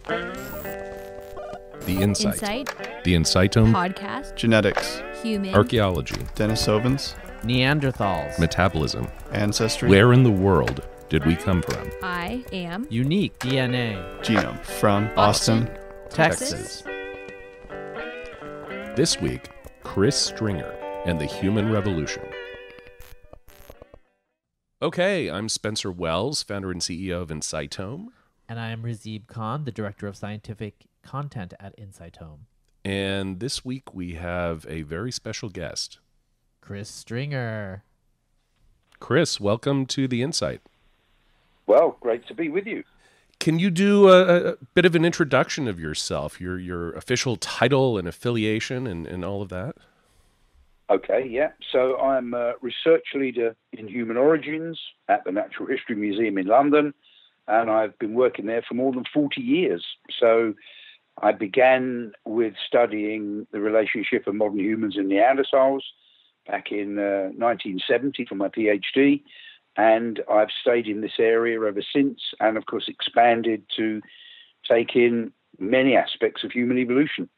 The Insight. Insight. The Insightome. Podcast. Genetics. Human. Archaeology. Denisovans. Neanderthals. Metabolism. Ancestry. Where in the world did we come from? I am. Unique DNA. Genome. From Austin, Texas. This week, Chris Stringer and the Human Revolution. Okay, I'm Spencer Wells, founder and CEO of Insightome. And I am Razib Khan, the Director of Scientific Content at Insightome. And this week we have a very special guest. Chris Stringer. Chris, welcome to The Insight. Well, great to be with you. Can you do a bit of an introduction of yourself, your official title and affiliation and all of that? Okay, yeah. So I'm a research leader in human origins at the Natural History Museum in London, and I've been working there for more than 40 years. So I began with studying the relationship of modern humans and Neanderthals back in 1970 for my PhD, and I've stayed in this area ever since, and of course expanded to take in many aspects of human evolution.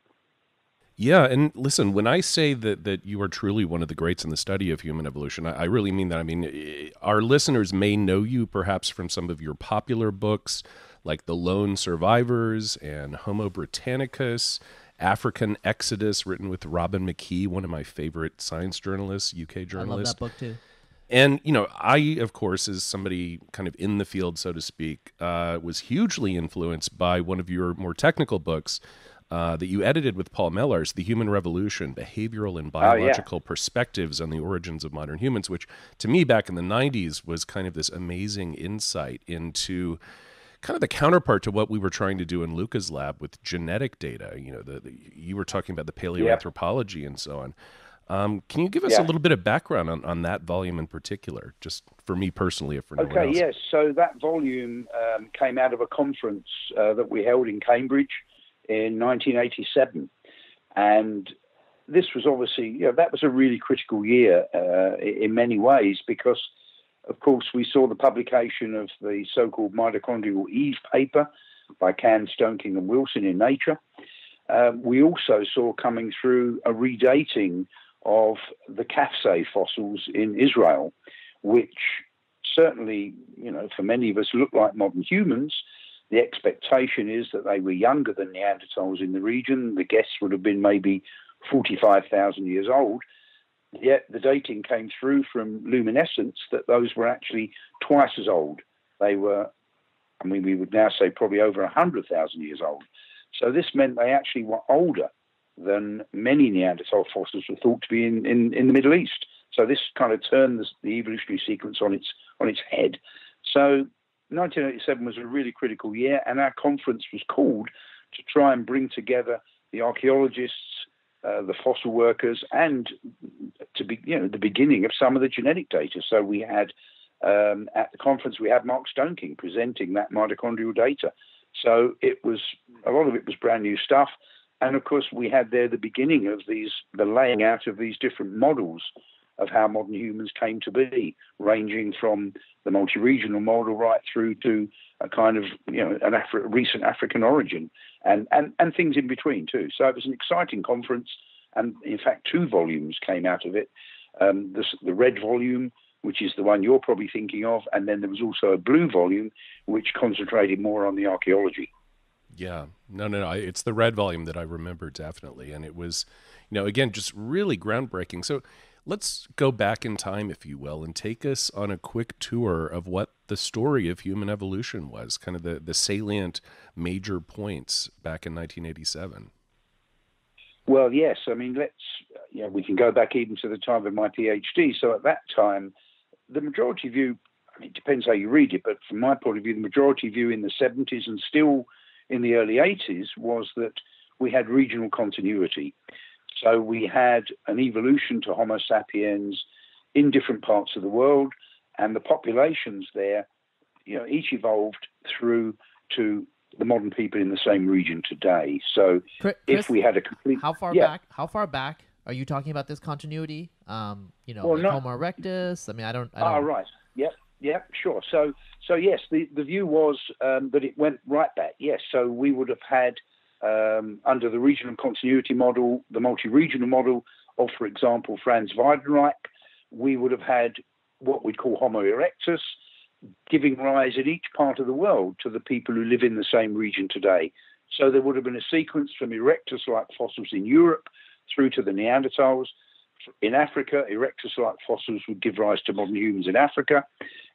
Yeah, and listen, when I say that you are truly one of the greats in the study of human evolution, I really mean that. I mean, our listeners may know you perhaps from some of your popular books, like The Lone Survivors and Homo Britannicus, African Exodus, written with Robin McKee, one of my favorite science journalists, UK journalist. I love that book too. And, you know, I, of course, as somebody kind of in the field, so to speak, was hugely influenced by one of your more technical books, that you edited with Paul Mellars, The Human Revolution, Behavioral and Biological Perspectives on the Origins of Modern Humans, which to me back in the 90s was kind of this amazing insight into kind of the counterpart to what we were trying to do in Luca's lab with genetic data. You know, you were talking about the paleoanthropology and so on. Can you give us a little bit of background on that volume in particular, just for me personally, if for no one else? Okay, yes. So that volume came out of a conference that we held in Cambridge in 1987. And this was obviously, that was a really critical year in many ways because, of course, we saw the publication of the so-called mitochondrial Eve paper by Can, Stoking and Wilson in Nature. We also saw coming through a redating of the Kafse fossils in Israel, which certainly, for many of us look like modern humans. The expectation is that they were younger than Neanderthals in the region. The guess would have been maybe 45,000 years old. Yet the dating came through from luminescence that those were actually twice as old. They were, we would now say probably over 100,000 years old. So this meant they actually were older than many Neanderthal fossils were thought to be in the Middle East. So this kind of turned the evolutionary sequence on its head. So 1987 was a really critical year, and our conference was called to try and bring together the archaeologists, the fossil workers, and to be, the beginning of some of the genetic data. So we had at the conference we had Mark Stoking presenting that mitochondrial data. So a lot of it was brand new stuff, and of course we had there the beginning of the laying out of these different models of how modern humans came to be, ranging from the multi-regional model right through to a kind of, recent African origin and things in between too. So it was an exciting conference, and in fact, 2 volumes came out of it. The red volume, which is the one you're probably thinking of, and then there was also a blue volume, which concentrated more on the archaeology. Yeah, no. It's the red volume that I remember definitely. And it was, again, just really groundbreaking. So let's go back in time, if you will, and take us on a quick tour of what the story of human evolution was, kind of the salient major points back in 1987. Well, yes. I mean, we can go back even to the time of my PhD. So at that time, the majority view, it depends how you read it, but from my point of view, the majority view in the 70s and still in the early 80s was that we had regional continuity. So we had an evolution to Homo sapiens in different parts of the world, and the populations there, each evolved through to the modern people in the same region today. So Chris, if we had a complete... How far back are you talking about this continuity? Like Homo erectus? I mean, I don't... Right. Yep. Yeah, sure. So yes, the view was that it went right back. Yes, so we would have had under the regional continuity model, the multi-regional model of, for example, Franz Weidenreich, we would have had what we'd call Homo erectus, giving rise in each part of the world to the people who live in the same region today. So there would have been a sequence from erectus-like fossils in Europe through to the Neanderthals. In Africa, erectus-like fossils would give rise to modern humans in Africa.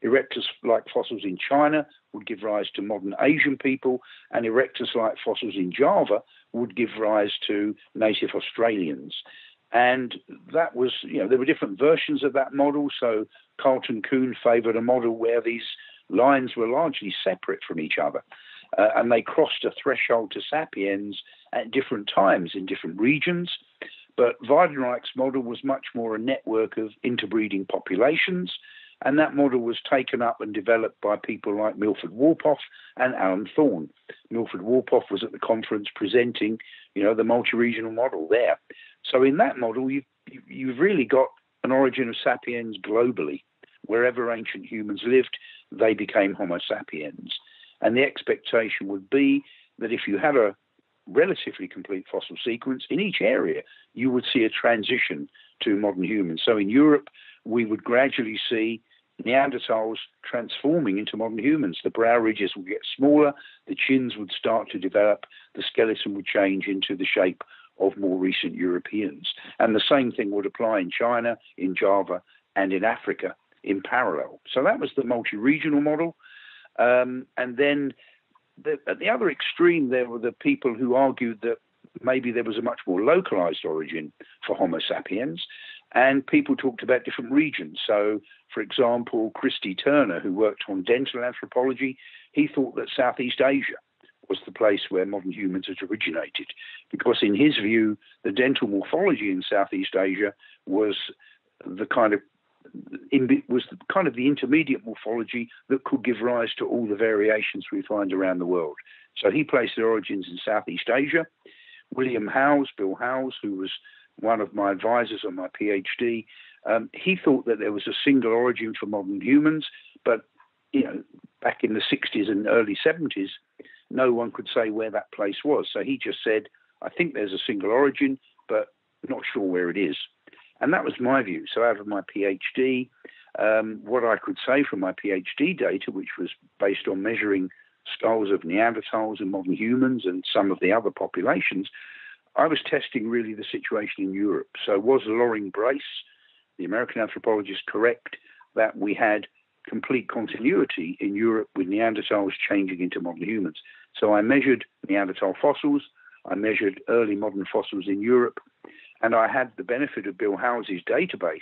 Erectus-like fossils in China would give rise to modern Asian people, and erectus-like fossils in Java would give rise to native Australians. And that was, there were different versions of that model. So Carlton Kuhn favoured a model where these lines were largely separate from each other, and they crossed a threshold to sapiens at different times in different regions. But Weidenreich's model was much more a network of interbreeding populations, and that model was taken up and developed by people like Milford Wolpoff and Alan Thorne. Milford Wolpoff was at the conference presenting, the multi-regional model there. So in that model, you've really got an origin of sapiens globally. Wherever ancient humans lived, they became Homo sapiens. And the expectation would be that if you had a relatively complete fossil sequence in each area, you would see a transition to modern humans. So in Europe, we would gradually see Neanderthals transforming into modern humans. The brow ridges would get smaller, the chins would start to develop, the skeleton would change into the shape of more recent Europeans. And the same thing would apply in China, in Java, and in Africa in parallel. So that was the multi-regional model. And then at the other extreme, there were the people who argued that maybe there was a much more localized origin for Homo sapiens, and people talked about different regions. So, for example, Christy Turner, who worked on dental anthropology, he thought that Southeast Asia was the place where modern humans had originated, because in his view, the dental morphology in Southeast Asia was the kind of the intermediate morphology that could give rise to all the variations we find around the world. So he placed the origins in Southeast Asia. William Howes, Bill Howes, who was one of my advisors on my PhD, he thought that there was a single origin for modern humans, but back in the 60s and early 70s, no one could say where that place was. So he just said, I think there's a single origin, but not sure where it is. And that was my view. So out of my PhD, what I could say from my PhD data, which was based on measuring skulls of Neanderthals and modern humans and some of the other populations, I was testing really the situation in Europe. So was Loring Brace, the American anthropologist, correct that we had complete continuity in Europe with Neanderthals changing into modern humans? So I measured Neanderthal fossils, I measured early modern fossils in Europe, and I had the benefit of Bill Howes' database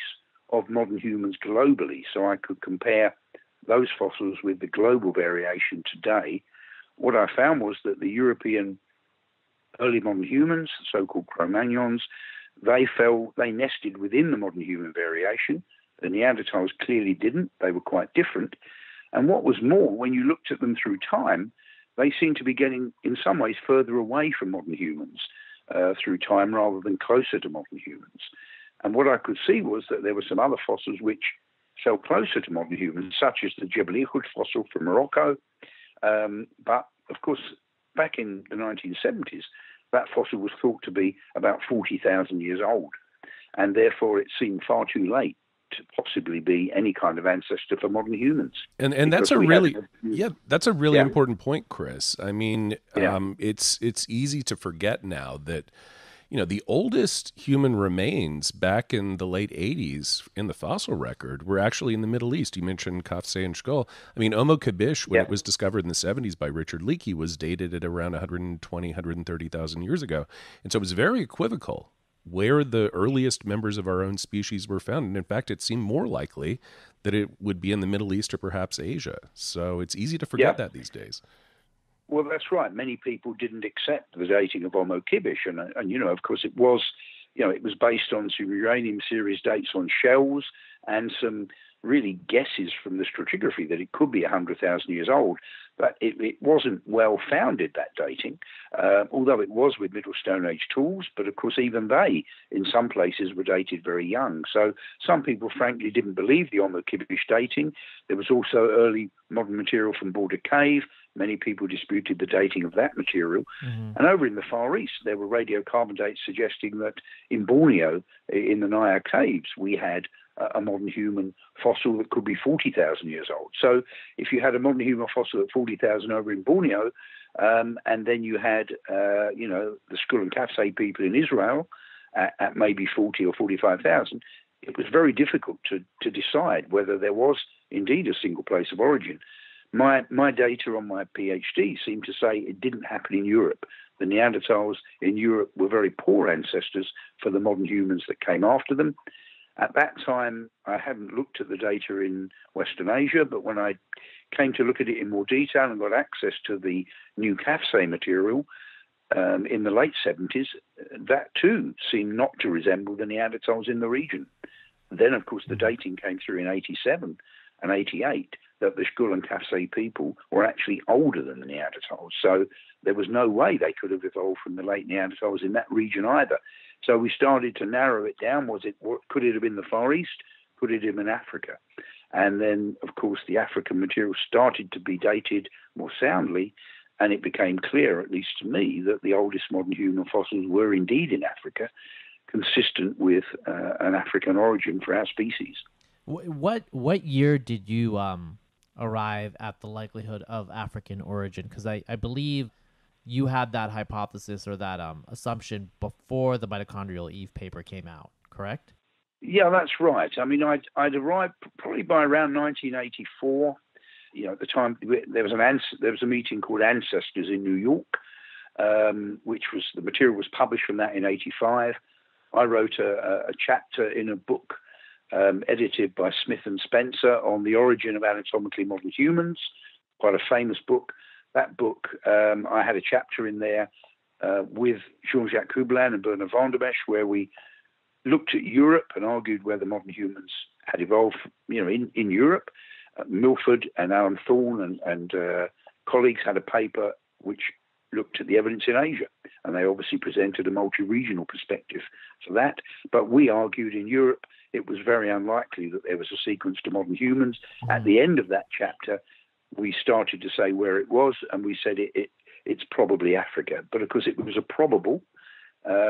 of modern humans globally, so I could compare those fossils with the global variation today. What I found was that the European early modern humans, so-called Cro-Magnons, they nested within the modern human variation. The Neanderthals clearly didn't. They were quite different. And what was more, when you looked at them through time, they seemed to be getting, in some ways, further away from modern humans through time rather than closer to modern humans. And what I could see was that there were some other fossils which fell closer to modern humans, such as the Jebel Irhoud fossil from Morocco. But, of course, back in the 1970s, that fossil was thought to be about 40,000 years old, and therefore it seemed far too late to possibly be any kind of ancestor for modern humans. And that's a really important point, Chris. I mean, it's easy to forget now that the oldest human remains back in the late 80s in the fossil record were actually in the Middle East. You mentioned Kafse and Shkol. I mean, Homo Kabish, when it was discovered in the 70s by Richard Leakey, was dated at around 120, 130,000 years ago. And so it was very equivocal where the earliest members of our own species were found. And in fact, it seemed more likely that it would be in the Middle East or perhaps Asia. So it's easy to forget that these days. Well, that's right. Many people didn't accept the dating of Homo Kibish. And of course, it was based on some uranium series dates on shells and some really guesses from the stratigraphy that it could be 100,000 years old, but it wasn't well-founded, that dating, although it was with Middle Stone Age tools, but of course even they, in some places, were dated very young. So some people, frankly, didn't believe the Omo-Kibbish dating. There was also early modern material from Border Cave. Many people disputed the dating of that material. Mm-hmm. And over in the Far East, there were radiocarbon dates suggesting that in Borneo, in the Naya caves, we had a modern human fossil that could be 40,000 years old. So if you had a modern human fossil at 40,000 over in Borneo, and then you had, the Skull and Kafse people in Israel at maybe 40 or 45,000, it was very difficult to decide whether there was indeed a single place of origin. My data on my PhD seemed to say it didn't happen in Europe. The Neanderthals in Europe were very poor ancestors for the modern humans that came after them. At that time, I hadn't looked at the data in Western Asia, but when I came to look at it in more detail and got access to the new Kafse material in the late 70s, that too seemed not to resemble the Neanderthals in the region. Then, of course, the dating came through in 87 and 88 that the Skull and Kafse people were actually older than the Neanderthals. So there was no way they could have evolved from the late Neanderthals in that region either. So we started to narrow it down. Could it have been the Far East? Could it have been Africa? And then, of course, the African material started to be dated more soundly, and it became clear, at least to me, that the oldest modern human fossils were indeed in Africa, consistent with an African origin for our species. What year did you arrive at the likelihood of African origin? Because I believe you had that hypothesis or that assumption before the Mitochondrial Eve paper came out, correct? Yeah, that's right. I mean, I'd arrived probably by around 1984. At the time there was a meeting called Ancestors in New York, which was the material was published from that in 85. I wrote a chapter in a book edited by Smith and Spencer on the origin of anatomically modern humans, quite a famous book. That book, I had a chapter in there with Jean-Jacques Kublan and Bernard van der Mesch, where we looked at Europe and argued whether modern humans had evolved, in Europe. Milford and Alan Thorne and colleagues had a paper which looked at the evidence in Asia, and they obviously presented a multi-regional perspective for that. But we argued in Europe it was very unlikely that there was a sequence to modern humans. At the end of that chapter, we started to say where it was, and we said it's probably Africa. But of course, it was a probable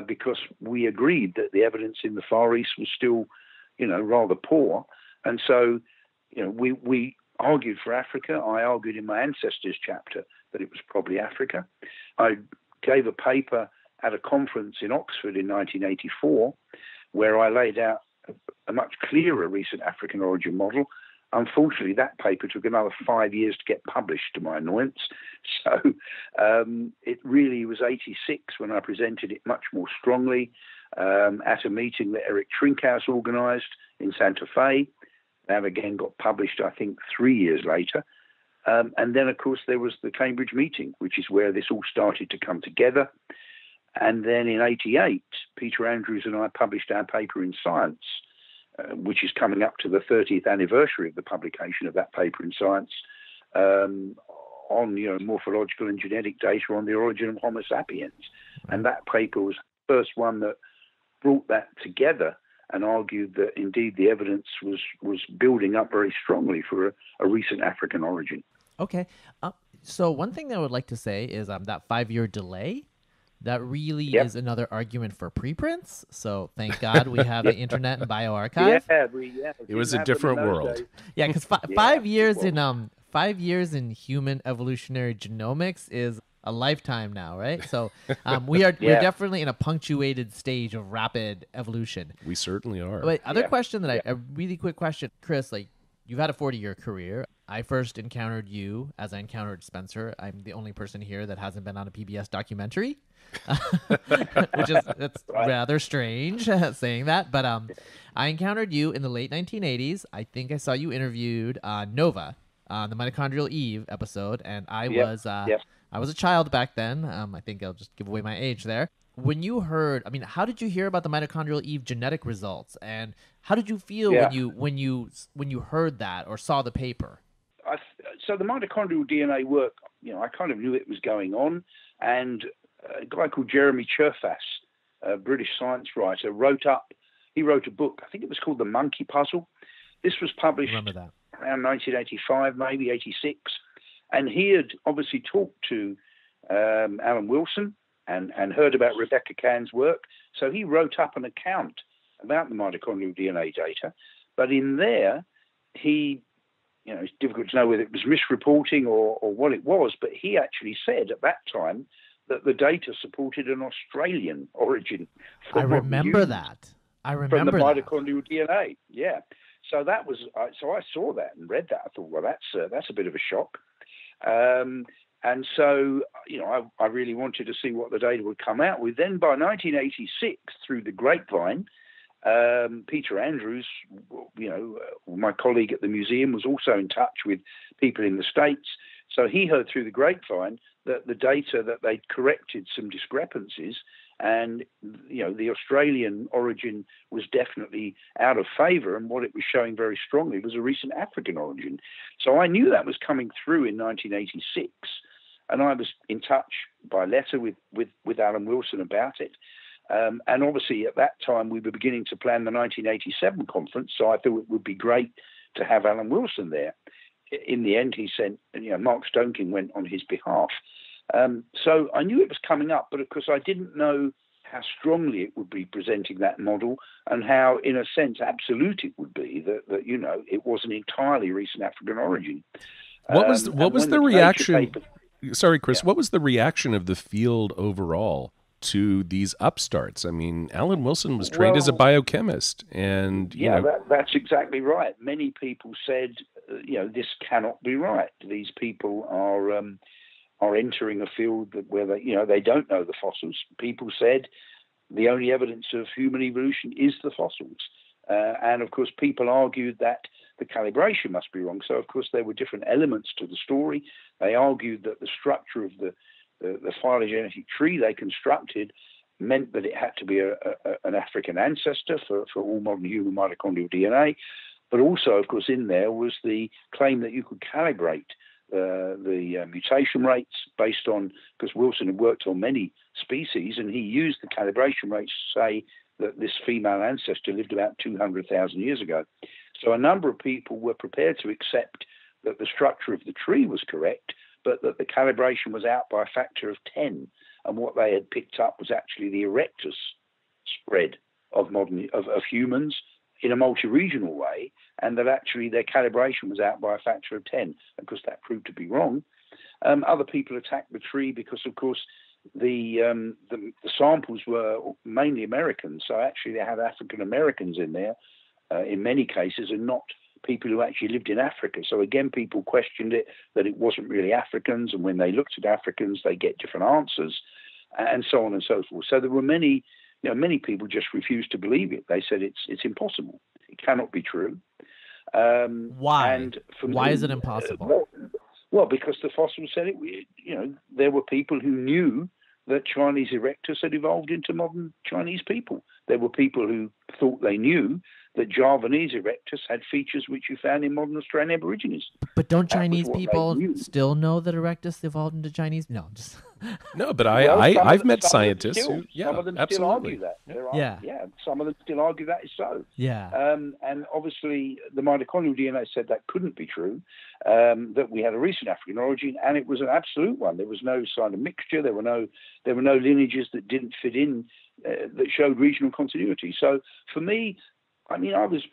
because we agreed that the evidence in the Far East was still, rather poor. And so, we argued for Africa. I argued in my ancestors chapter that it was probably Africa. I gave a paper at a conference in Oxford in 1984 where I laid out a much clearer recent African origin model. Unfortunately, that paper took another 5 years to get published, to my annoyance. So it really was 86 when I presented it much more strongly at a meeting that Eric Trinkhaus organised in Santa Fe. That again got published, I think, 3 years later. And then, of course, there was the Cambridge meeting, which is where this all started to come together. And then in 88, Peter Andrews and I published our paper in Science, which is coming up to the 30th anniversary of the publication of that paper in Science, on morphological and genetic data on the origin of Homo sapiens. And that paper was the first one that brought that together and argued that indeed the evidence was building up very strongly for a recent African origin. Okay. So one thing that I would like to say is that 5-year delay, that really is another argument for preprints. So thank God we have the Internet and bioarchive. It was a different world. Days. Yeah, because 5 years in 5 years in human evolutionary genomics is a lifetime now, right? So we're definitely in a punctuated stage of rapid evolution. We certainly are. But other question that a really quick question, Chris, like you've had a 40-year career. I first encountered you as I encountered Spencer. I'm the only person here that hasn't been on a PBS documentary, which is rather strange saying that. But I encountered you in the late 1980s. I think I saw you interviewed Nova on the Mitochondrial Eve episode, and I was a child back then. I think I'll just give away my age there. When you heard, how did you hear about the Mitochondrial Eve genetic results, and How did you feel Yeah. when you heard that or saw the paper? So the mitochondrial DNA work, I kind of knew it was going on, and a guy called Jeremy Cherfas, a British science writer, wrote a book. I think it was called The Monkey Puzzle. This was published Remember that? around 1985, maybe 86, and he had obviously talked to Alan Wilson and heard about Rebecca Cahn's work. So he wrote up an account about the mitochondrial DNA data, but in there, it's difficult to know whether it was misreporting or what it was, but he actually said at that time that the data supported an Australian origin. I remember that. From the mitochondrial DNA. Yeah. So that was. So I saw that and read that. I thought, well, that's a bit of a shock. And so, I really wanted to see what the data would come out with. Then by 1986, through the grapevine, Peter Andrews, my colleague at the museum, was also in touch with people in the States. So he heard through the grapevine that the data that they'd corrected some discrepancies, and the Australian origin was definitely out of favour, and what it was showing very strongly was a recent African origin. So I knew that was coming through in 1986, and I was in touch by letter with Alan Wilson about it. And obviously at that time we were beginning to plan the 1987 conference, so I thought it would be great to have Alan Wilson there. In the end, he sent, Mark Stoneking went on his behalf. So I knew it was coming up, but of course I didn't know how strongly it would be presenting that model and how, in a sense, absolute it would be that it was an entirely recent African origin. What was the reaction? Sorry, Chris. Yeah. What was the reaction of the field overall to these upstarts? I mean, Alan Wilson was trained as a biochemist, and that's exactly right. Many people said, this cannot be right. These people are entering a field where they don't know the fossils. People said the only evidence of human evolution is the fossils, and of course people argued that the calibration must be wrong. So of course there were different elements to the story. They argued that the structure of the phylogenetic tree they constructed meant that it had to be an African ancestor for all modern human mitochondrial DNA. But also, of course, in there was the claim that you could calibrate the mutation rates based on, because Wilson had worked on many species, and he used the calibration rates to say that this female ancestor lived about 200,000 years ago. So a number of people were prepared to accept that the structure of the tree was correct, but that the calibration was out by a factor of 10, and what they had picked up was actually the erectus spread of humans in a multi-regional way, and that actually their calibration was out by a factor of 10. Of course, that proved to be wrong. Other people attacked the tree because, of course, the samples were mainly Americans, so actually they had African Americans in there in many cases, and not people who actually lived in Africa. So again, people questioned it, that it wasn't really Africans, and when they looked at Africans, they get different answers, and so on and so forth. So there were many people just refused to believe it. They said it's impossible. It cannot be true. Why? And why is it impossible? Well, because the fossils said it. There were people who knew that Chinese erectus had evolved into modern Chinese people. There were people who thought they knew that Javanese erectus had features which you found in modern Australian Aborigines. But don't Chinese people still know that erectus evolved into Chinese? No, just no. But I've met scientists who, some of them absolutely. still argue that. Some of them still argue that is so. Yeah. And obviously, the mitochondrial DNA said that couldn't be true. That we had a recent African origin, and it was an absolute one. There was no sign of mixture. There were no lineages that didn't fit in that showed regional continuity. So for me, I was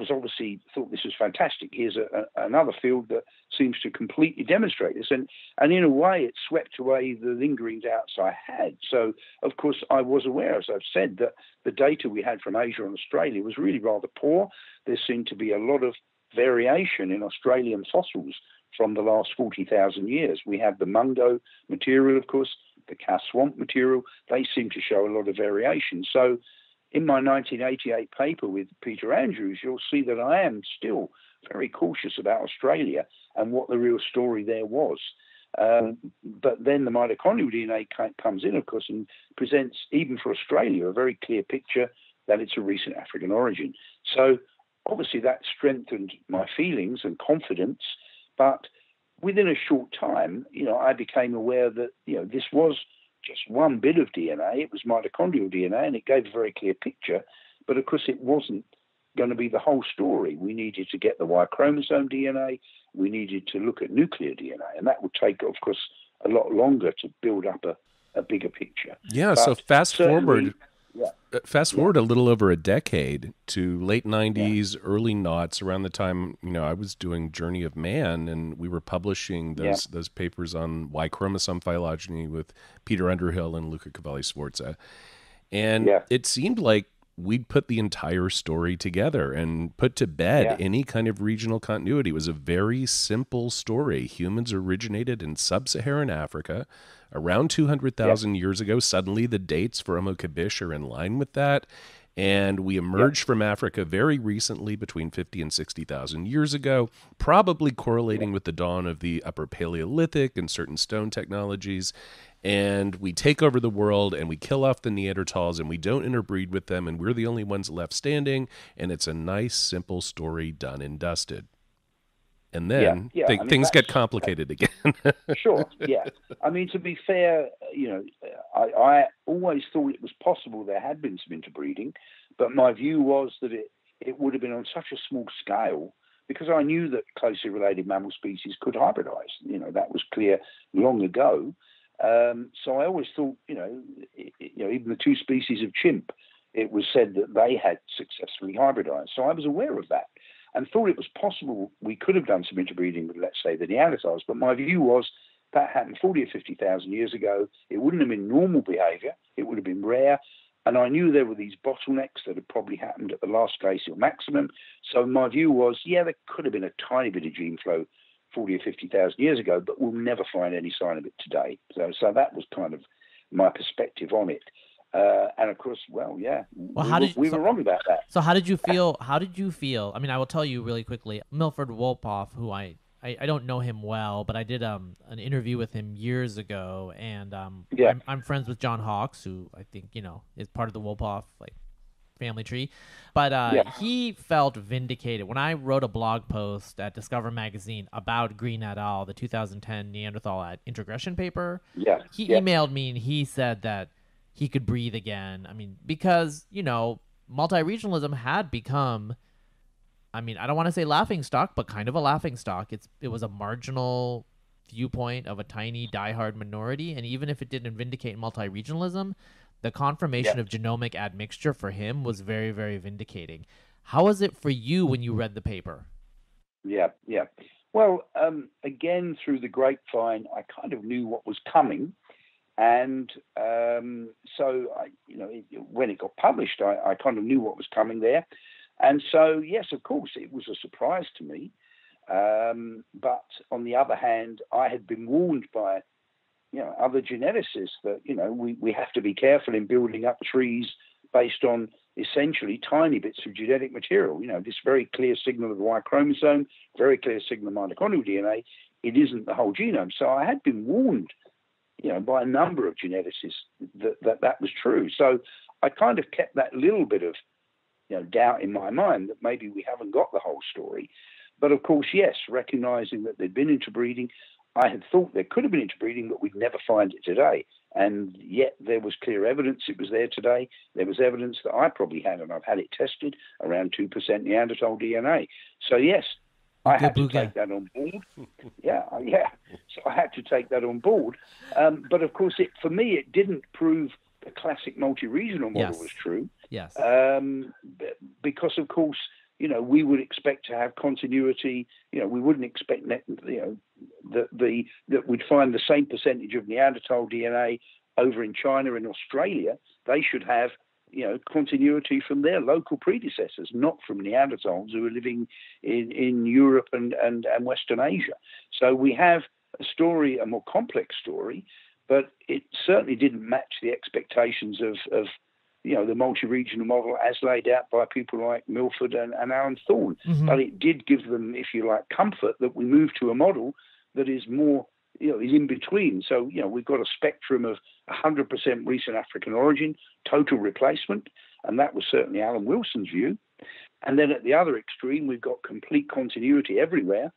obviously thought this was fantastic. Here's another field that seems to completely demonstrate this, and in a way, it swept away the lingering doubts I had. So, of course, I was aware, as I've said, that the data we had from Asia and Australia was really rather poor. There seemed to be a lot of variation in Australian fossils from the last 40,000 years. We have the Mungo material, of course, the Cow Swamp material. They seem to show a lot of variation. So, in my 1988 paper with Peter Andrews, you'll see that I am still very cautious about Australia and what the real story there was. But then the mitochondrial DNA comes in, of course, and presents, even for Australia, a very clear picture that it's a recent African origin. So obviously that strengthened my feelings and confidence, but within a short time, I became aware that, this was just one bit of DNA. It was mitochondrial DNA, and it gave a very clear picture. But of course, it wasn't going to be the whole story. We needed to get the Y chromosome DNA. We needed to look at nuclear DNA, and that would take, of course, a lot longer to build up a bigger picture. Yeah. But so fast forward. Yeah. Fast forward a little over a decade to late 90s, early noughts, around the time, I was doing Journey of Man, and we were publishing those papers on Y chromosome phylogeny with Peter Underhill and Luca Cavalli-Sforza. And it seemed like we'd put the entire story together and put to bed any kind of regional continuity. It was a very simple story. Humans originated in sub-Saharan Africa around 200,000 years ago. Suddenly the dates for Homo kabish are in line with that. And we emerged from Africa very recently, between 50 and 60,000 years ago, probably correlating with the dawn of the Upper Paleolithic and certain stone technologies. And we take over the world and we kill off the Neanderthals and we don't interbreed with them, and we're the only ones left standing. And it's a nice, simple story done and dusted. And then things get complicated again. Sure, yeah. I mean, to be fair, I always thought it was possible there had been some interbreeding, but my view was that it would have been on such a small scale, because I knew that closely related mammal species could hybridize. That was clear long ago. So I always thought, even the two species of chimp, it was said that they had successfully hybridized. So I was aware of that and thought it was possible we could have done some interbreeding with, let's say, the Neanderthals. But my view was that happened 40 or 50,000 years ago. It wouldn't have been normal behavior. It would have been rare. And I knew there were these bottlenecks that had probably happened at the last glacial maximum. So my view was, there could have been a tiny bit of gene flow 40 or 50,000 years ago, but we'll never find any sign of it today. So that was kind of my perspective on it. And of course, we were wrong about that. So how did you feel? I mean, I will tell you really quickly. Milford Wolpoff, who I don't know him well, but I did an interview with him years ago, and I'm friends with John Hawkes, who I think is part of the Wolpoff family tree. But he felt vindicated when I wrote a blog post at Discover Magazine about Green et al., the 2010 Neanderthal introgression paper. He emailed me and he said that he could breathe again. I mean, because, multi-regionalism had become, I don't want to say laughingstock, but kind of a laughingstock. It was a marginal viewpoint of a tiny diehard minority. And even if it didn't vindicate multi-regionalism, the confirmation of genomic admixture for him was very, very vindicating. How was it for you when you read the paper? Yeah. Well, again, through the grapevine, I kind of knew what was coming. And so, when it got published, I kind of knew what was coming there. And so, yes, of course, it was a surprise to me. But on the other hand, I had been warned by, other geneticists that, we have to be careful in building up trees based on essentially tiny bits of genetic material. This very clear signal of the Y chromosome, very clear signal of mitochondrial DNA, it isn't the whole genome. So I had been warned by a number of geneticists that was true. So I kind of kept that little bit of, doubt in my mind that maybe we haven't got the whole story. But of course, yes, recognizing that there'd been interbreeding, I had thought there could have been interbreeding, but we'd never find it today. And yet there was clear evidence it was there today. There was evidence that I probably had, and I've had it tested, around 2% Neanderthal DNA. So yes, I had to take that on board. Yeah. So I had to take that on board. But of course, for me, it didn't prove the classic multi-regional model was true. Yes. Because of course, we would expect to have continuity. We wouldn't expect that we'd find the same percentage of Neanderthal DNA over in China and Australia. They should have continuity from their local predecessors, not from Neanderthals who are living in Europe and Western Asia. So we have a story, a more complex story, but it certainly didn't match the expectations of the multi-regional model as laid out by people like Milford and Alan Thorne. Mm-hmm. But it did give them, if you like, comfort that we moved to a model that is more, is in between. So, we've got a spectrum of 100% recent African origin, total replacement, and that was certainly Alan Wilson's view. And then at the other extreme, we've got complete continuity everywhere,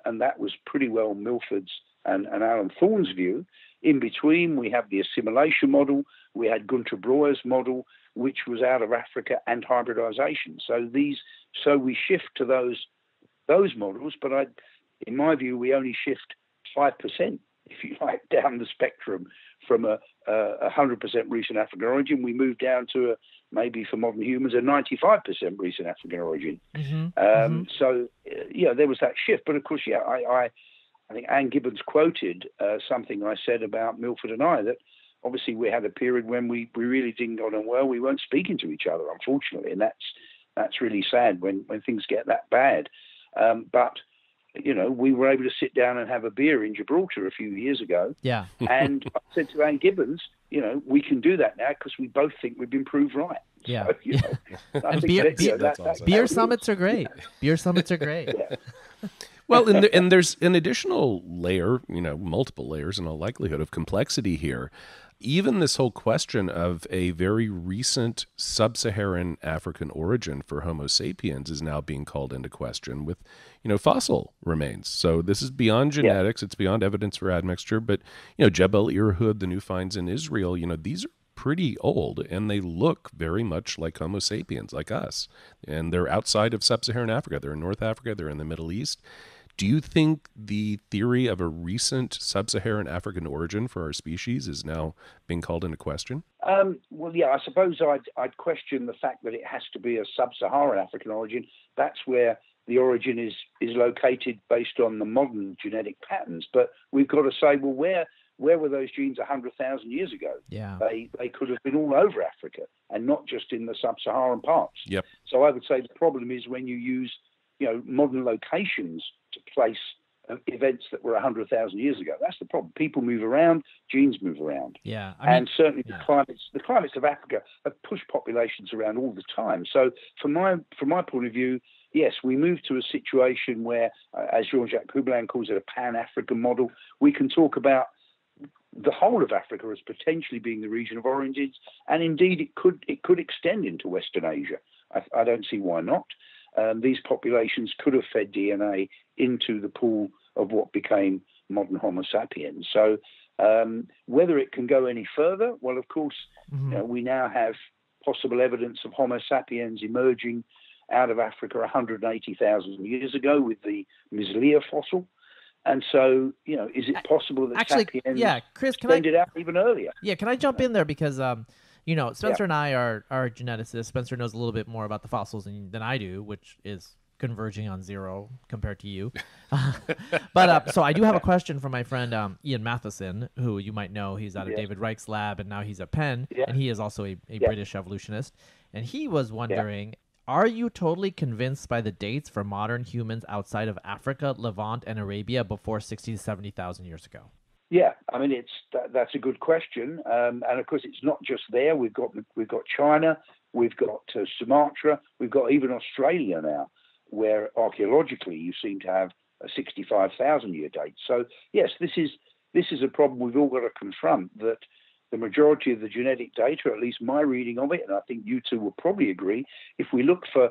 and that was pretty well Milford's and Alan Thorne's view. In between, we have the assimilation model. We had Gunter Breuer's model, which was out of Africa and hybridization. So we shift to those models, but in my view, we only shift 5%, if you like, down the spectrum from a 100% recent African origin. We move down to maybe for modern humans, a 95% recent African origin. So, there was that shift. But of course, I think Anne Gibbons quoted something I said about Milford and I, that obviously we had a period when we really didn't get on well. We weren't speaking to each other, unfortunately, and that's really sad when things get that bad. But we were able to sit down and have a beer in Gibraltar a few years ago. Yeah. And I said to Anne Gibbons, we can do that now because we both think we've been proved right. Yeah. So, and beer summits are great. Beer summits are great. Yeah. Well, and there's an additional layer, multiple layers in all likelihood of complexity here. Even this whole question of a very recent sub-Saharan African origin for Homo sapiens is now being called into question with, fossil remains. So this is beyond genetics. Yeah. It's beyond evidence for admixture. But, Jebel Irhoud, the new finds in Israel, these are pretty old, and they look very much like Homo sapiens, like us. And they're outside of sub-Saharan Africa. They're in North Africa. They're in the Middle East. Do you think the theory of a recent sub-Saharan African origin for our species is now being called into question? Well, yeah, I suppose I'd question the fact that it has to be a sub-Saharan African origin. That's where the origin is located based on the modern genetic patterns. But we've got to say, well, where were those genes 100,000 years ago? Yeah. They could have been all over Africa and not just in the sub-Saharan parts. Yep. So I would say the problem is when you use modern locations to place events that were 100,000 years ago. That's the problem. People move around, genes move around. Yeah, and certainly the climates of Africa have pushed populations around all the time. So from my point of view, yes, we move to a situation where, as Jean-Jacques Poubelin calls it, a pan-African model. We can talk about the whole of Africa as potentially being the region of origins, and indeed it could extend into Western Asia. I don't see why not. These populations could have fed DNA into the pool of what became modern Homo sapiens. So whether it can go any further, well, of course, we now have possible evidence of Homo sapiens emerging out of Africa 180,000 years ago with the Mislia fossil. And so, is it possible that sapiens Chris, extended out even earlier? Yeah, can I jump in there? Because Spencer and I are geneticists. Spencer knows a little bit more about the fossils than I do, which is converging on zero compared to you. But so I do have a question from my friend Ian Matheson, who you might know. He's out of David Reich's lab, and now he's at Penn, and he is also a British evolutionist. And he was wondering, are you totally convinced by the dates for modern humans outside of Africa, Levant, and Arabia before 60 to 70,000 years ago? Yeah, I mean that's a good question, and of course it's not just there. We've got China, we've got Sumatra, we've got even Australia now, where archaeologically you seem to have a 65,000 year date. So yes, this is a problem we've all got to confront. That the majority of the genetic data, at least my reading of it, and I think you two will probably agree, if we look for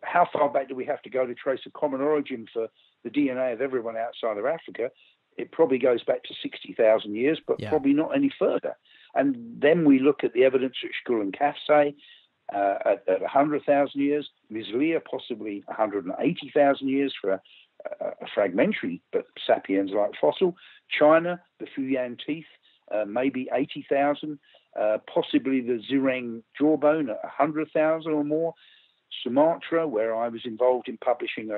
how far back do we have to go to trace a common origin for the DNA of everyone outside of Africa, it probably goes back to 60,000 years, but probably not any further. And then we look at the evidence at Shkull and Kafse at 100,000 years, Mislia possibly 180,000 years for a fragmentary but sapiens-like fossil, China, the Fuyan teeth, maybe 80,000, possibly the Zireng jawbone at 100,000 or more, Sumatra, where I was involved in publishing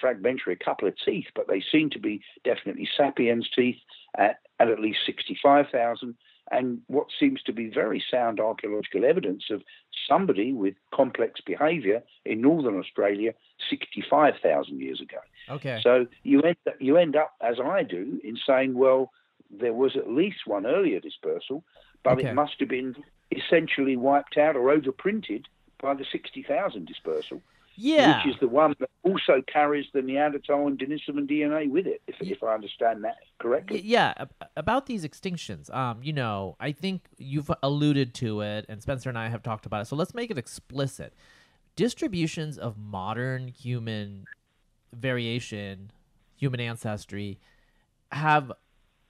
fragmentary, a couple of teeth, but they seem to be definitely sapiens teeth at least 65,000, and what seems to be very sound archaeological evidence of somebody with complex behavior in northern Australia 65,000 years ago. Okay. So you end up, as I do, in saying, well, there was at least one earlier dispersal, but it must have been essentially wiped out or overprinted by the 60,000 dispersal. Yeah. which is the one that also carries the Neanderthal and Denisovan DNA with it, if I understand that correctly. About these extinctions, I think you've alluded to it, and Spencer and I have talked about it, so let's make it explicit. Distributions of modern human variation, human ancestry, have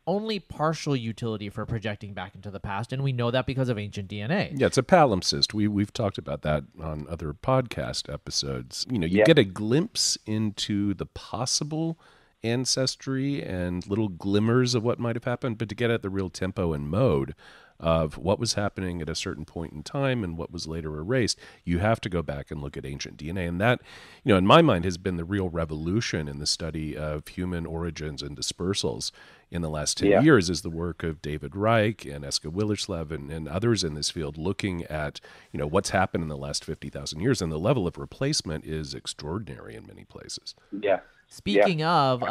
only partial utility for projecting back into the past, and we know that because of ancient DNA. Yeah, it's a palimpsest. We've talked about that on other podcast episodes. You get a glimpse into the possible ancestry and little glimmers of what might have happened, but to get at the real tempo and mode of what was happening at a certain point in time and what was later erased, you have to go back and look at ancient DNA. And that, in my mind, has been the real revolution in the study of human origins and dispersals in the last 10 years, is the work of David Reich and Eske Willerslev and others in this field, looking at, what's happened in the last 50,000 years. And the level of replacement is extraordinary in many places. Yeah. Speaking of,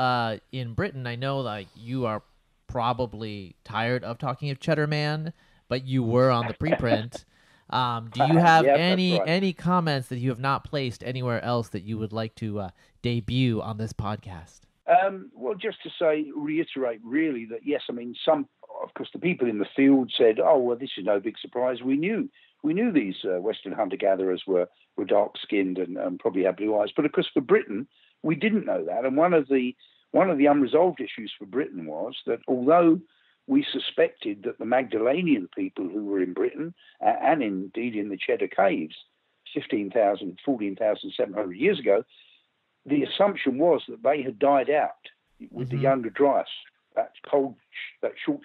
in Britain, I know you are probably tired of talking of Cheddar Man, but you were on the preprint. Do you have any comments that you have not placed anywhere else that you would like to debut on this podcast? Well, just to reiterate really that, yes, I mean, of course, the people in the field said, oh, well, this is no big surprise. We knew these Western hunter-gatherers were dark-skinned and probably had blue eyes. But, of course, for Britain, we didn't know that. And one of the unresolved issues for Britain was that although we suspected that the Magdalenian people who were in Britain, and indeed in the Cheddar Caves, 14,700 years ago, the assumption was that they had died out with the Younger Dryas. That short,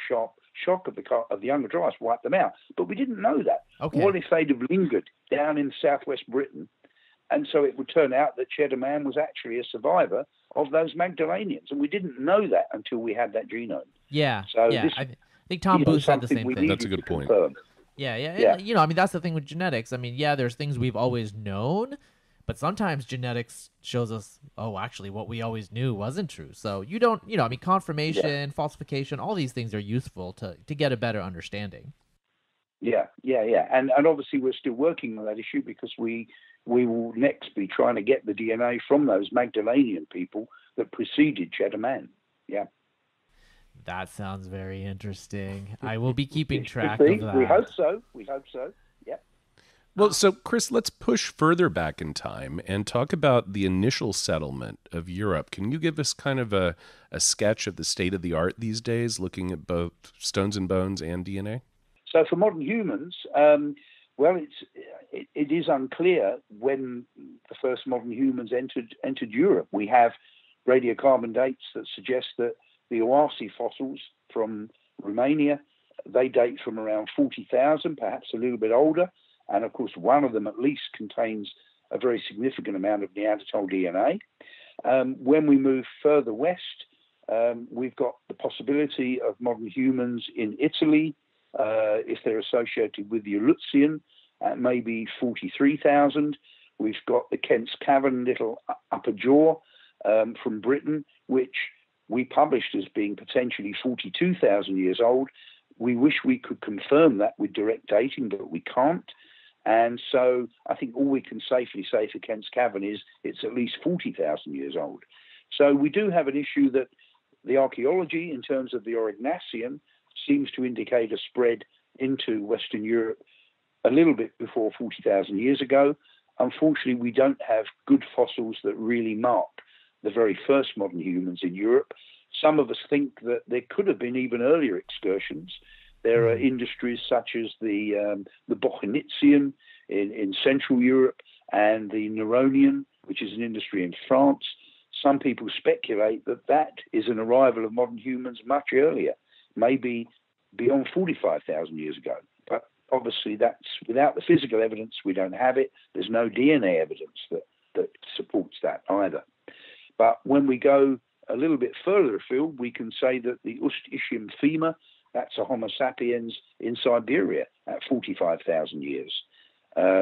sharp shock of the Younger Dryas wiped them out. But we didn't know that. Okay. What if they'd have lingered down in southwest Britain? And so it would turn out that Cheddar Man was actually a survivor of those Magdalenians. And we didn't know that until we had that genome. Yeah. So I think Tom Booth said the same thing. That's a good point. Yeah. That's the thing with genetics. I mean, there's things we've always known, but sometimes genetics shows us, actually what we always knew wasn't true. So you don't, confirmation, falsification, all these things are useful to get a better understanding. Yeah. And obviously we're still working on that issue because we will next be trying to get the DNA from those Magdalenian people that preceded Cheddar Man. Yeah. That sounds very interesting. I will be keeping track of that. We hope so. Yeah. Well, so Chris, let's push further back in time and talk about the initial settlement of Europe. Can you give us kind of a sketch of the state of the art these days, looking at both stones and bones and DNA? So for modern humans, it is unclear when the first modern humans entered Europe. We have radiocarbon dates that suggest that the Oasi fossils from Romania, they date from around 40,000, perhaps a little bit older. And of course, one of them at least contains a very significant amount of Neanderthal DNA. When we move further west, we've got the possibility of modern humans in Italy, if they're associated with the Aleutian, at maybe 43,000. We've got the Kent's Cavern little upper jaw from Britain, which we published as being potentially 42,000 years old. We wish we could confirm that with direct dating, but we can't. And so I think all we can safely say for Kent's Cavern is it's at least 40,000 years old. So we do have an issue that the archaeology in terms of the Aurignacian seems to indicate a spread into Western Europe a little bit before 40,000 years ago. Unfortunately, we don't have good fossils that really mark the very first modern humans in Europe. Some of us think that there could have been even earlier excursions. There are industries such as the Bochnizian in Central Europe and the Neronian, which is an industry in France. Some people speculate that is an arrival of modern humans much earlier, maybe beyond 45,000 years ago. But obviously that's without the physical evidence, we don't have it. There's no DNA evidence that supports that either. But when we go a little bit further afield, we can say that the Ust-Ishim femur, that's a Homo sapiens in Siberia at 45,000 years.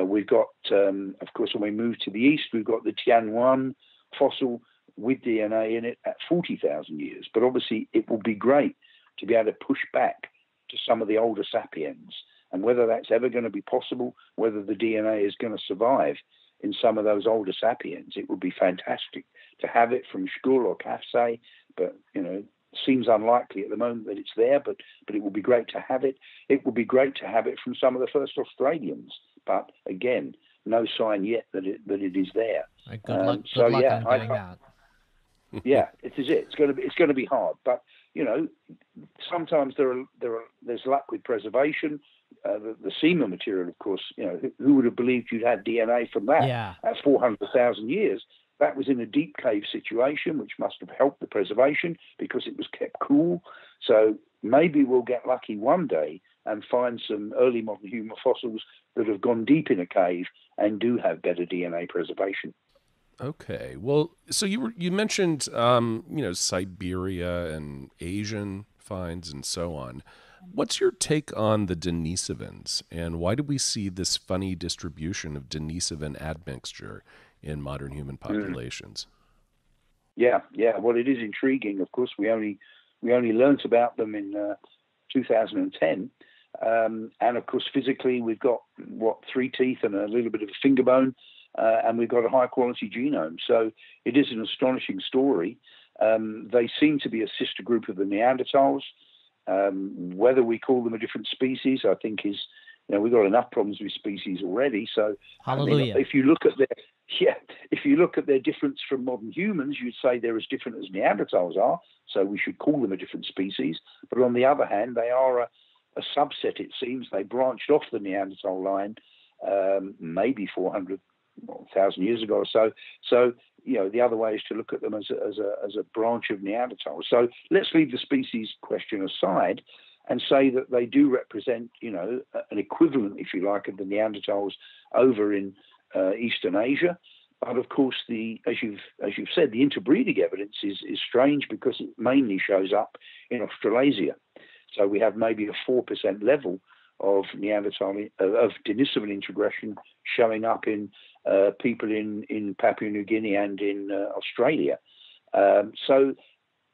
We've got, of course, when we move to the east, we've got the Tianhuan fossil with DNA in it at 40,000 years. But obviously, it will be great to be able to push back to some of the older sapiens. And whether that's ever going to be possible, whether the DNA is going to survive, in some of those older sapiens. It would be fantastic to have it from Shkull or Kafse, but, seems unlikely at the moment that it's there, but it would be great to have it. It would be great to have it from some of the first Australians, but again, no sign yet that it is there. Right, good luck on getting that. Yeah, it is. It's going to be hard, but sometimes there's luck with preservation. The semen material, of course, who would have believed you'd had DNA from that at 400,000 years? That was in a deep cave situation, which must have helped the preservation because it was kept cool. So maybe we'll get lucky one day and find some early modern human fossils that have gone deep in a cave and do have better DNA preservation. Okay. Well, so you mentioned Siberia and Asian finds and so on. What's your take on the Denisovans, and why do we see this funny distribution of Denisovan admixture in modern human populations? Yeah. Well, it is intriguing. Of course, we only learnt about them in 2010, and of course, physically, we've got 3 teeth and a little bit of a finger bone, and we've got a high quality genome. So it is an astonishing story. They seem to be a sister group of the Neanderthals. Whether we call them a different species, I think is, we've got enough problems with species already. So, hallelujah. If you look at their difference from modern humans, you'd say they're as different as Neanderthals are. So we should call them a different species. But on the other hand, they are a subset. It seems they branched off the Neanderthal line maybe 400,000 years ago or so. So the other way is to look at them as a branch of Neanderthals. So let's leave the species question aside and say that they do represent, an equivalent, if you like, of the Neanderthals over in Eastern Asia. But of course, as you've said, the interbreeding evidence is strange because it mainly shows up in Australasia. So we have maybe a 4% level of of Denisovan integration showing up in people in Papua New Guinea and in Australia. So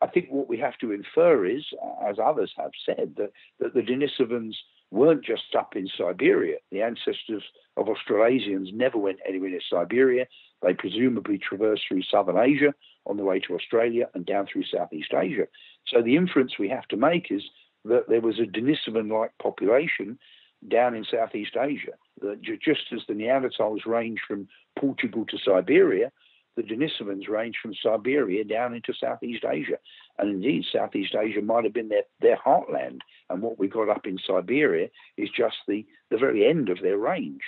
I think what we have to infer is, as others have said, that the Denisovans weren't just up in Siberia. The ancestors of Australasians never went anywhere near Siberia. They presumably traversed through southern Asia on the way to Australia and down through Southeast Asia. So the inference we have to make is that there was a Denisovan-like population down in Southeast Asia. Just as the Neanderthals range from Portugal to Siberia, the Denisovans range from Siberia down into Southeast Asia. And indeed, Southeast Asia might have been their heartland. And what we got up in Siberia is just the very end of their range,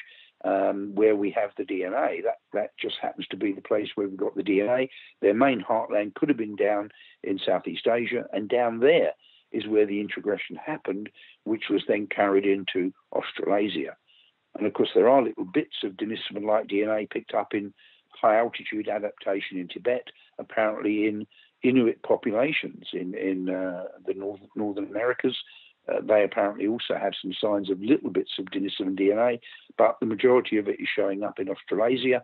where we have the DNA. That just happens to be the place where we got the DNA. Their main heartland could have been down in Southeast Asia, and down there is where the integration happened, which was then carried into Australasia. And of course, there are little bits of Denisovan-like DNA picked up in high-altitude adaptation in Tibet, apparently in Inuit populations in the Northern Americas. They apparently also have some signs of little bits of Denisovan DNA, but the majority of it is showing up in Australasia.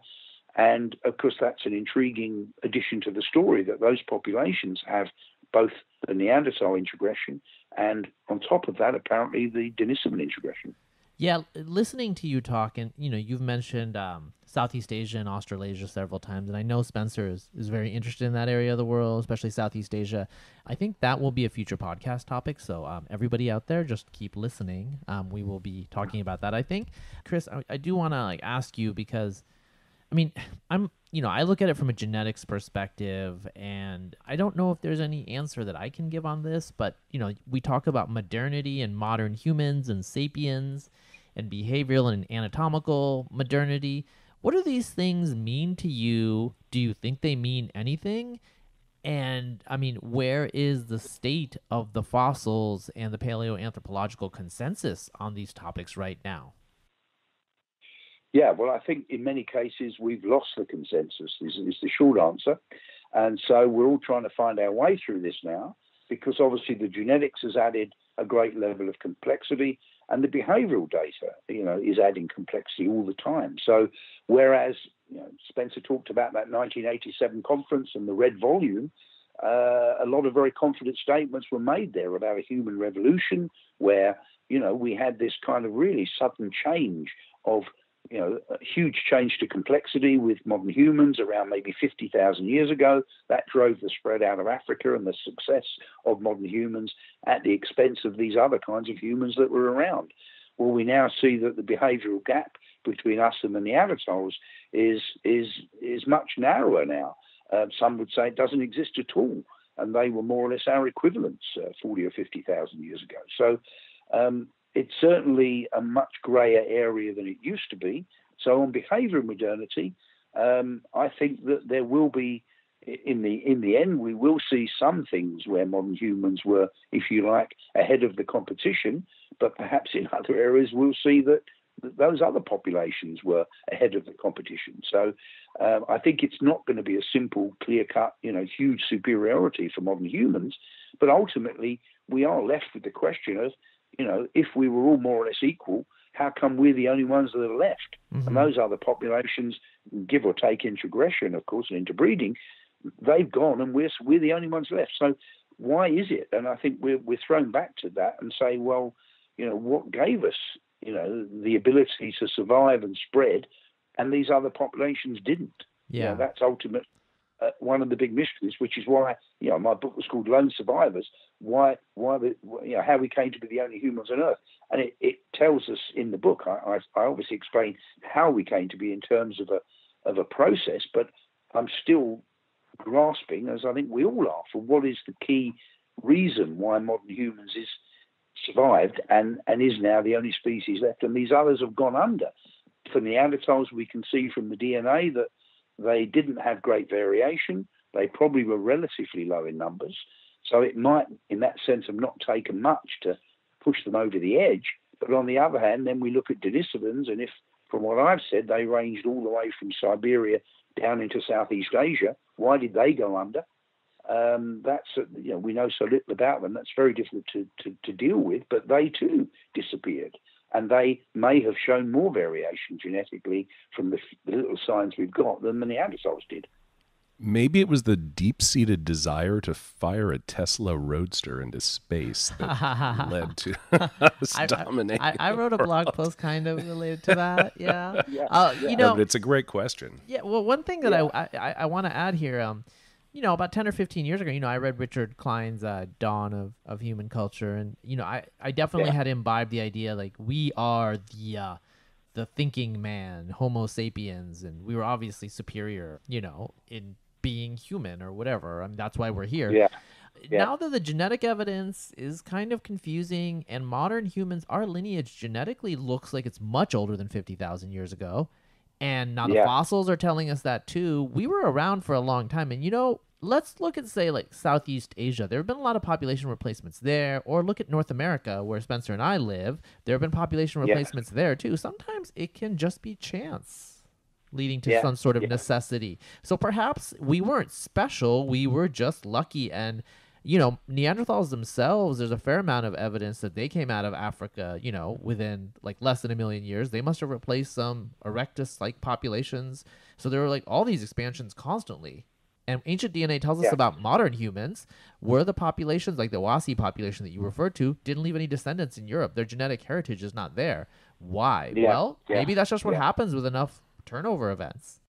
And of course, that's an intriguing addition to the story, that those populations have both the Neanderthal integration and, on top of that, apparently the Denisovan integration. Yeah, listening to you talk, and you've mentioned Southeast Asia and Australasia several times, and I know Spencer is very interested in that area of the world, especially Southeast Asia. I think that will be a future podcast topic, so everybody out there, just keep listening. We will be talking about that, I think. Chris, I do want to ask you, because I look at it from a genetics perspective, and I don't know if there's any answer that I can give on this, but we talk about modernity and modern humans and sapiens and behavioral and anatomical modernity. What do these things mean to you? Do you think they mean anything? And where is the state of the fossils and the paleoanthropological consensus on these topics right now? Yeah, well, I think in many cases we've lost the consensus, is the short answer. And so we're all trying to find our way through this now, because obviously the genetics has added a great level of complexity, and the behavioral data, is adding complexity all the time. So whereas, Spencer talked about that 1987 conference and the red volume, a lot of very confident statements were made there about a human revolution where, we had this kind of really sudden change of a huge change to complexity with modern humans around maybe 50,000 years ago. That drove the spread out of Africa and the success of modern humans at the expense of these other kinds of humans that were around. Well, we now see that the behavioral gap between us and the Neanderthals is much narrower now. Some would say it doesn't exist at all, and they were more or less our equivalents 40 or 50,000 years ago. So it's certainly a much grayer area than it used to be. So on behavioral modernity, I think that there will be, in the end, we will see some things where modern humans were, if you like, ahead of the competition, but perhaps in other areas we'll see that those other populations were ahead of the competition. So I think it's not going to be a simple, clear-cut, huge superiority for modern humans, but ultimately we are left with the question of, if we were all more or less equal, how come we're the only ones that are left? Mm-hmm. And those other populations, give or take integration, of course, and interbreeding, they've gone and we're the only ones left. So why is it? And I think we're thrown back to that and say, well, what gave us, the ability to survive and spread, and these other populations didn't? Yeah. That's ultimately one of the big mysteries, which is why, my book was called Lone Survivors, how we came to be the only humans on Earth. And it tells us in the book, I obviously explain how we came to be in terms of a process, but I'm still grasping, as I think we all are, for what is the key reason why modern humans is survived and is now the only species left, and these others have gone under. For Neanderthals, we can see from the DNA that they didn't have great variation. They probably were relatively low in numbers. So it might, in that sense, have not taken much to push them over the edge. But on the other hand, then we look at Denisovans, and if, from what I've said, they ranged all the way from Siberia down into Southeast Asia, why did they go under? We know so little about them. That's very difficult to deal with, but they too disappeared. And they may have shown more variation genetically from the little signs we've got than the Neanderthals did. Maybe it was the deep-seated desire to fire a Tesla Roadster into space that led to us dominating. I wrote a blog post kind of related to that. Yeah. But it's a great question. Yeah. Well, one thing that I want to add here, about 10 or 15 years ago, I read Richard Klein's Dawn of Human Culture, and I definitely had imbibed the idea like we are the thinking man, Homo sapiens, and we were obviously superior, in being human or whatever. I mean, that's why we're here. Yeah. Now that the genetic evidence is kind of confusing, and modern humans, our lineage genetically looks like it's much older than 50,000 years ago. And now the fossils are telling us that too. We were around for a long time. And, let's look at, say, like Southeast Asia. There have been a lot of population replacements there. Or look at North America, where Spencer and I live. There have been population replacements there too. Sometimes it can just be chance leading to some sort of necessity. So perhaps we weren't special. We were just lucky. And, Neanderthals themselves, there's a fair amount of evidence that they came out of Africa, within like less than 1 million years. They must have replaced some Erectus-like populations. So there were like all these expansions constantly. And ancient DNA tells us about modern humans, where the populations, like the Wasi population that you referred to, didn't leave any descendants in Europe. Their genetic heritage is not there. Why? Maybe that's just what happens with enough turnover events.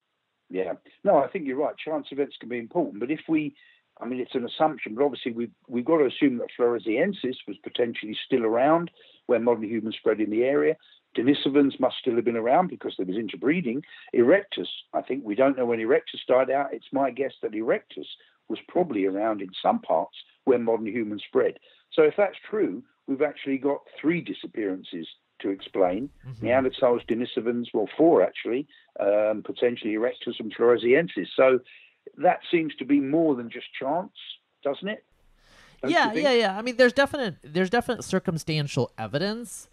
Yeah. No, I think you're right. Chance events can be important. But it's an assumption, but obviously we've got to assume that Floresiensis was potentially still around when modern humans spread in the area. Denisovans must still have been around because there was interbreeding. Erectus, I think we don't know when Erectus died out. It's my guess that Erectus was probably around in some parts when modern humans spread. So if that's true, we've actually got 3 disappearances to explain. Mm-hmm. Neanderthals, Denisovans, 4 actually, potentially Erectus and Floresiensis. So that seems to be more than just chance, doesn't it? Yeah. I mean, there's definite circumstantial evidence.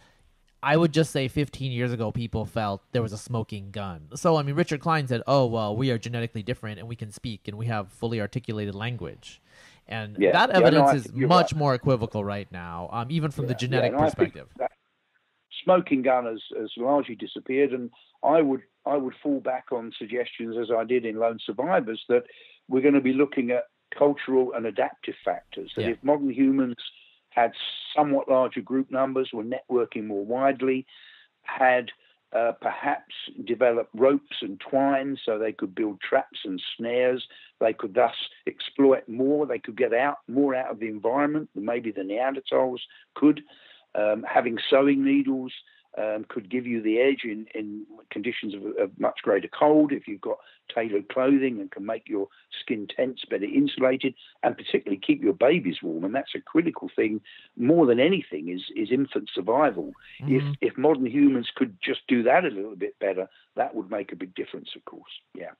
I would just say 15 years ago, people felt there was a smoking gun. So, I mean, Richard Klein said, oh, well, we are genetically different and we can speak and we have fully articulated language. And that evidence is much more equivocal right now, even from the genetic perspective. Smoking gun has largely disappeared, and I would fall back on suggestions, as I did in Lone Survivors, that we're going to be looking at cultural and adaptive factors. That if modern humans had somewhat larger group numbers, were networking more widely, had perhaps develop ropes and twine so they could build traps and snares. They could thus exploit more. They could get more out of the environment than maybe the Neanderthals could. Having sewing needles could give you the edge in conditions of much greater cold if you've got tailored clothing, and can make your skin tents better insulated, and particularly keep your babies warm. And that's a critical thing more than anything is infant survival. Mm-hmm. If modern humans could just do that a little bit better, that would make a big difference, of course. Yeah.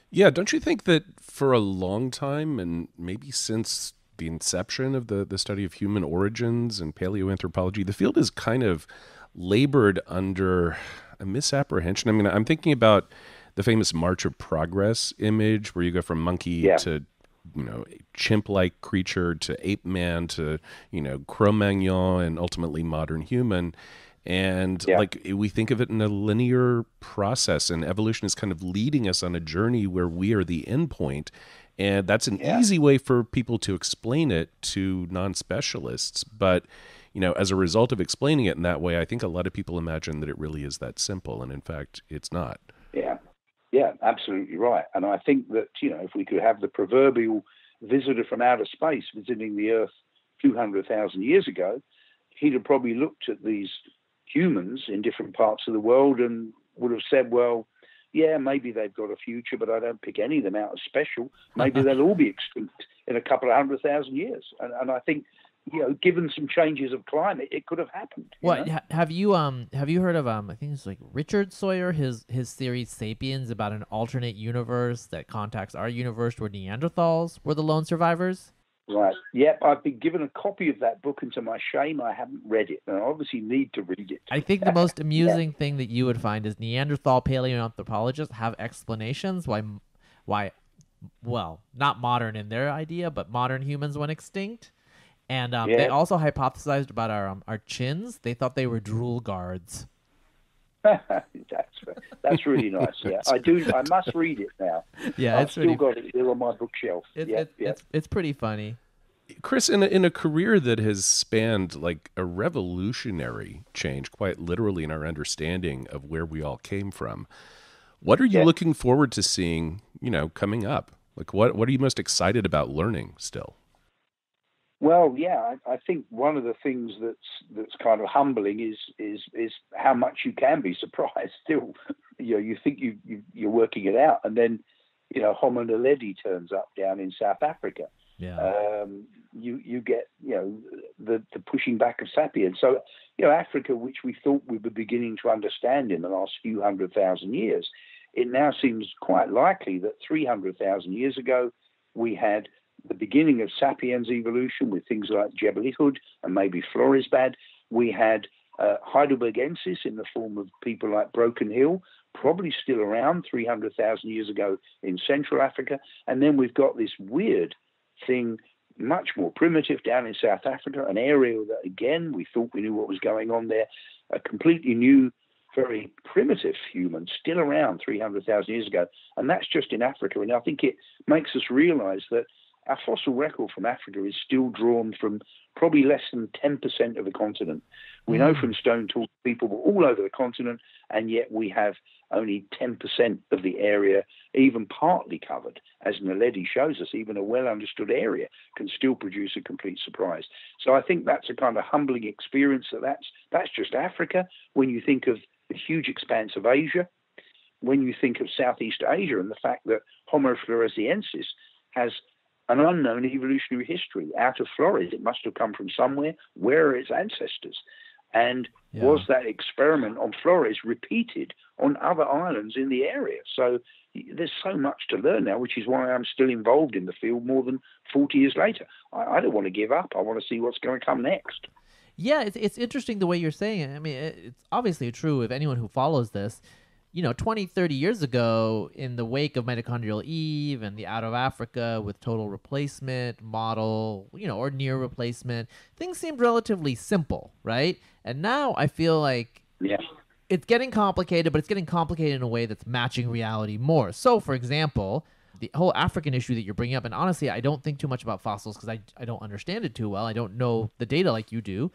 Yeah, don't you think that for a long time, and maybe since the inception of the study of human origins and paleoanthropology, the field has kind of labored under a misapprehension? I mean, I'm thinking about the famous March of Progress image where you go from monkey to, chimp-like creature to ape man to, Cro-Magnon and ultimately modern human. And we think of it in a linear process, and evolution is kind of leading us on a journey where we are the end point. And that's an easy way for people to explain it to non-specialists. But, as a result of explaining it in that way, I think a lot of people imagine that it really is that simple. And in fact, it's not. Yeah, absolutely right. And I think that, if we could have the proverbial visitor from outer space visiting the Earth 200,000 years ago, he'd have probably looked at these humans in different parts of the world and would have said, well, yeah, maybe they've got a future, but I don't pick any of them out as special. Maybe they'll all be extinct in a couple of 100,000 years. And I think, given some changes of climate, it could have happened. Have you heard of I think it's like Richard Sawyer, his theory Sapiens, about an alternate universe that contacts our universe where Neanderthals were the lone survivors? Right. Yep. I've been given a copy of that book, and to my shame, I haven't read it. And I obviously need to read it. I think the most amusing thing that you would find is Neanderthal paleoanthropologists have explanations why, well, not modern in their idea, but modern humans went extinct. And they also hypothesized about our chins. They thought they were drool guards. That's really nice. Yeah, I must read it now. Yeah, I've still got it here on my bookshelf. It's pretty funny. Chris, in a career that has spanned like a revolutionary change, quite literally in our understanding of where we all came from, what are you looking forward to seeing? Coming up. Like, what are you most excited about learning still? Well, I think one of the things that's kind of humbling is how much you can be surprised still. You think you're working it out, and then Homo naledi turns up down in South Africa. Yeah. You get the pushing back of sapiens. So Africa, which we thought we were beginning to understand in the last few 100,000 years, it now seems quite likely that 300,000 years ago we had the beginning of sapiens evolution with things like Jebelihud and maybe Florisbad. We had Heidelbergensis in the form of people like Broken Hill, probably still around 300,000 years ago in Central Africa. And then we've got this weird thing, much more primitive down in South Africa, an area that, again, we thought we knew what was going on there, a completely new, very primitive human still around 300,000 years ago. And that's just in Africa. And I think it makes us realize that our fossil record from Africa is still drawn from probably less than 10% of the continent. We know from stone tools people were all over the continent, and yet we have only 10% of the area even partly covered. As Naledi shows us, even a well-understood area can still produce a complete surprise. So I think that's a kind of humbling experience that's just Africa. When you think of the huge expanse of Asia, when you think of Southeast Asia and the fact that Homo floresiensis has an unknown evolutionary history. Out of Flores, it must have come from somewhere. Where are its ancestors? And was that experiment on Flores repeated on other islands in the area? So there's so much to learn now, which is why I'm still involved in the field more than 40 years later. I don't want to give up. I want to see what's going to come next. Yeah, it's interesting the way you're saying it. I mean, it's obviously true of anyone who follows this. 20, 30 years ago, in the wake of mitochondrial Eve and the out of Africa with total replacement model, or near replacement, things seemed relatively simple, right? And now I feel like it's getting complicated, but it's getting complicated in a way that's matching reality more. So, for example, the whole African issue that you're bringing up, and honestly, I don't think too much about fossils because I don't understand it too well. I don't know the data like you do.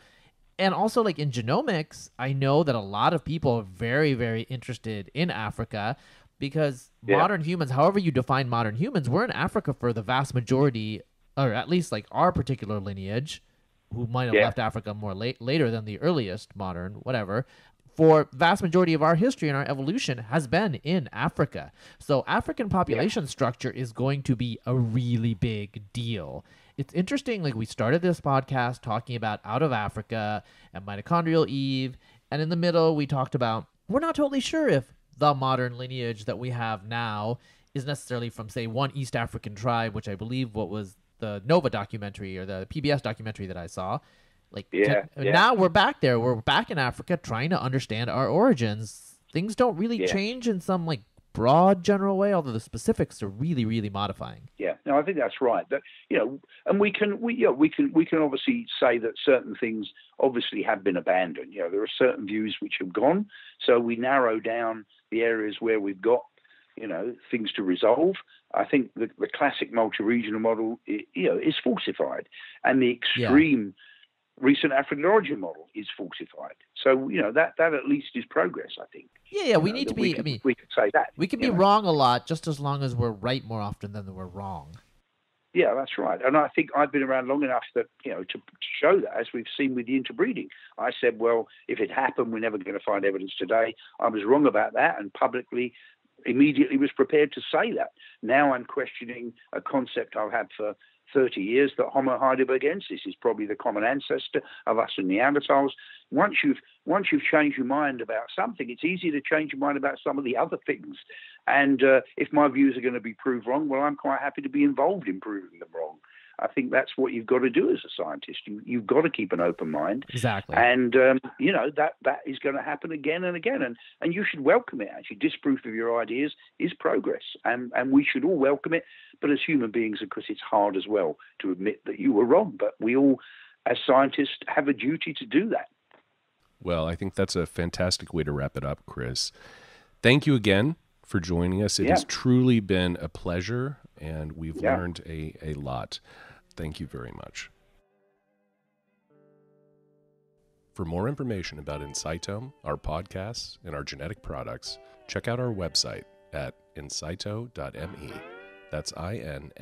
And also, like in genomics, I know that a lot of people are very, very interested in Africa because modern humans, however you define modern humans, we're in Africa for the vast majority, or at least like our particular lineage, who might have left Africa more later than the earliest modern, whatever. For vast majority of our history and our evolution has been in Africa. So African population structure is going to be a really big deal. It's interesting, like we started this podcast talking about out of Africa and mitochondrial Eve, and in the middle we talked about we're not totally sure if the modern lineage that we have now is necessarily from, say, one East African tribe, which I believe what was the Nova documentary or the PBS documentary that I saw. Like now we're back there. We're back in Africa trying to understand our origins. Things don't really change in some like broad general way, although the specifics are really, really modifying. Yeah, no, I think that's right. That and we can obviously say that certain things obviously have been abandoned. There are certain views which have gone, so we narrow down the areas where we've got things to resolve. I think the classic multi-regional model is falsified, and the extreme recent African origin model is falsified. So, that at least is progress, I think. Yeah, we need to be, we can say that. We can be wrong a lot just as long as we're right more often than we're wrong. Yeah, that's right. And I think I've been around long enough that, to show that, as we've seen with the interbreeding. I said, well, if it happened, we're never going to find evidence today. I was wrong about that and publicly immediately was prepared to say that. Now I'm questioning a concept I've had for 30 years, that Homo heidelbergensis is probably the common ancestor of us and Neanderthals. Once you've changed your mind about something, it's easy to change your mind about some of the other things. And if my views are going to be proved wrong, well, I'm quite happy to be involved in proving them wrong. I think that's what you've got to do as a scientist. You've got to keep an open mind. Exactly. And, that is going to happen again and again. And you should welcome it, actually. Disproof of your ideas is progress. And we should all welcome it. But as human beings, of course, it's hard as well to admit that you were wrong. But we all, as scientists, have a duty to do that. Well, I think that's a fantastic way to wrap it up, Chris. Thank you again for joining us. It has truly been a pleasure, and we've learned a lot. Thank you very much. For more information about Incytome, our podcasts, and our genetic products, check out our website at incyto.me. That's INSITO.me.